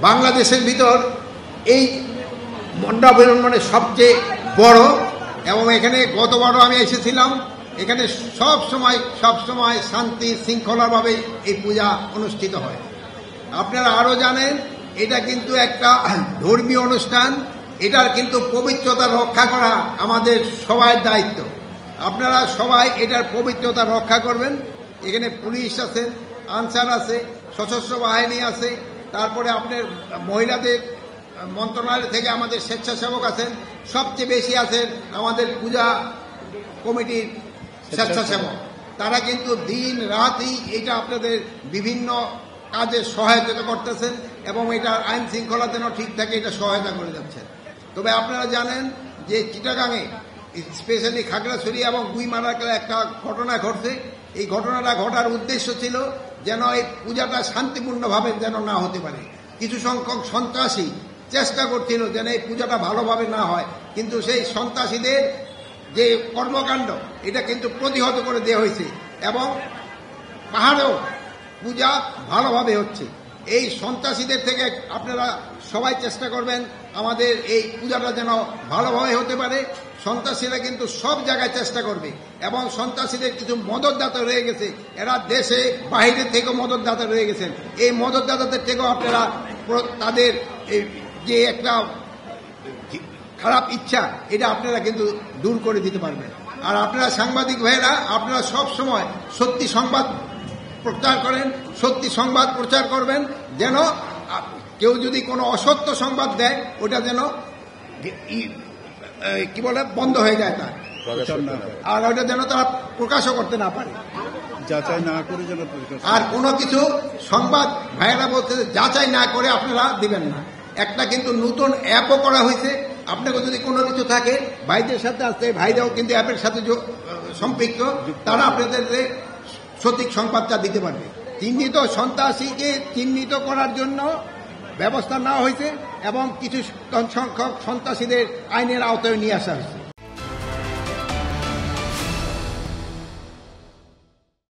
বাংলাদেশের ভিতর এই মণ্ডাবলম্বনে সবচেয়ে বড়, এবং এখানে গতবারও আমি এসেছিলাম। এখানে সব সময় শান্তি শৃঙ্খলাভাবে এই পূজা অনুষ্ঠিত হয়। আপনারা আরও জানেন এটা কিন্তু একটা ধর্মীয় অনুষ্ঠান, এটার কিন্তু পবিত্রতা রক্ষা করা আমাদের সবার দায়িত্ব। আপনারা সবাই এটার পবিত্রতা রক্ষা করবেন। এখানে পুলিশ আছে, আনসার আছে, সশস্ত্র বাহিনী আছে, তারপরে আপনার মহিলাদের মন্ত্রণালয় থেকে আমাদের স্বেচ্ছাসেবক আছেন, সবচেয়ে বেশি আছেন আমাদের পূজা কমিটির স্বেচ্ছাসেবক। তারা কিন্তু দিন রাতই এটা আপনাদের বিভিন্ন কাজে সহায়তা করতেছেন এবং এটা আইন শৃঙ্খলা যেন ঠিক থাকে এটা সহায়তা করে যাচ্ছেন। তবে আপনারা জানেন যে চিটাগাঙে স্পেশালি খাগড়াছড়ি এবং গুইমারাকে একটা ঘটনা ঘটছে। এই ঘটনাটা ঘটার উদ্দেশ্য ছিল যেন এই পূজাটা শান্তিপূর্ণভাবে যেন না হতে পারে। কিছু সংখ্যক সন্ত্রাসী চেষ্টা করছিল যেন এই পূজাটা ভালোভাবে না হয়, কিন্তু সেই সন্ত্রাসীদের যে কর্মকাণ্ড এটা কিন্তু প্রতিহত করে দেওয়া হয়েছে এবং পাহাড়েও পূজা ভালোভাবে হচ্ছে। এই সন্ত্রাসীদের থেকে আপনারা সবাই চেষ্টা করবেন আমাদের এই পূজাটা যেন ভালোভাবে হতে পারে। সন্ত্রাসীরা কিন্তু সব জায়গায় চেষ্টা করবে এবং সন্ত্রাসীদের কিছু মদতদাতা রয়ে গেছে, এরা দেশে বাইরে থেকেও মদতদাতা রয়ে গেছেন। এই মদতদাতাদের থেকেও আপনারা তাদের যে একটা খারাপ ইচ্ছা এটা আপনারা কিন্তু দূর করে দিতে পারবেন। আর আপনারা সাংবাদিক ভাইয়েরা আপনারা সব সময় সত্যি সংবাদ প্রচার করেন, সত্যি সংবাদ প্রচার করবেন, যেন কেউ যদি কোনো অসত্য সংবাদ দেয় ওটা যেন কি বলে বন্ধ হয়ে যায় তার, আর ওটা যেন তারা প্রকাশও করতে না পারে, যাচাই না করে যেন। আর কোনো কিছু সংবাদ ভাইয়েরা বলতে যাচাই না করে আপনারা দিবেন না। একটা কিন্তু নতুন অ্যাপও করা হয়েছে, আপনাকে যদি কোনো কিছু থাকে ভাইদের সাথে আসতে, ভাইরাও কিন্তু অ্যাপের সাথে সম্পৃক্ত, তারা আপনাদের সঠিক সংবাদটা দিতে পারবে। চিহ্নিত সন্ত্রাসীকে চিহ্নিত করার জন্য ব্যবস্থা নেওয়া হয়েছে এবং কিছু সংখ্যক সন্ত্রাসীদের আইনের আওতায় নিয়ে আসা হয়েছে।